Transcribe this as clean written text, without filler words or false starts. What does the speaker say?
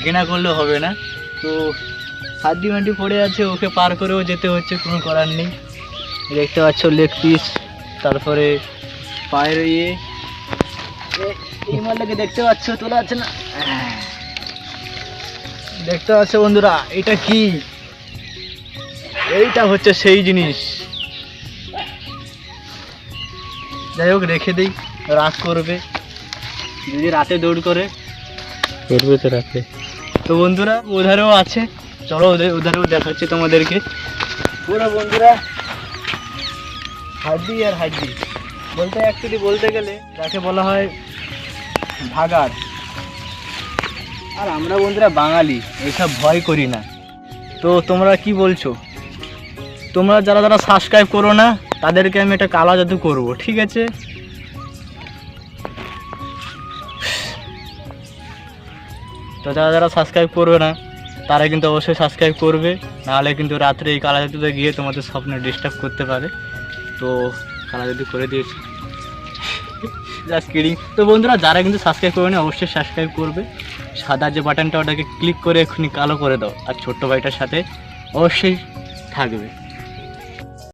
ঘৃণা করলে হবে না। তো হাড্ডি মাড্ডি পড়ে আছে, ওকে পার করেও যেতে হচ্ছে, কোনো করার নেই। দেখতে পাচ্ছ লেগ পিস, তারপরে পায়ের এই মালটাকে দেখতে পাচ্ছ, তোলা আছে না? দেখতে পাচ্ছ বন্ধুরা, এটা কি? এইটা হচ্ছে সেই জিনিস। যাই হোক, রেখে দিই, রাগ করবে যদি রাতে দৌড় করে, করবে তো রাতে। তো বন্ধুরা ওধারেও আছে, চলো ওধারেও দেখাচ্ছি তোমাদেরকে। পুরো বন্ধুরা হাড্ডি আর হাড্ডি বলতে গেলে যাকে বলা হয় ভাগাড়। আর আমরা বন্ধুরা বাঙালি, এইসব ভয় করি না। তো তোমরা কি বলছো? তোমরা যারা যারা সাবস্ক্রাইব করো না, তাদেরকে আমি একটা কালা জাদু করবো, ঠিক আছে? তো যারা যারা সাবস্ক্রাইব করবে না, তারা কিন্তু অবশ্যই সাবস্ক্রাইব করবে, নাহলে কিন্তু রাত্রে এই কালা জাদুতে গিয়ে তোমাদের স্বপ্নে ডিস্টার্ব করতে পারে। তো কালা জাদু করে দিয়েছি, জাস্ট কিডিং। তো বন্ধুরা যারা কিন্তু সাবস্ক্রাইব করবে না, অবশ্যই সাবস্ক্রাইব করবে। সাদা যে বাটনটা, ওটাকে ক্লিক করে এক্ষুনি কালো করে দাও, আর ছোট্ট ভাইটার সাথে অবশ্যই থাকবে।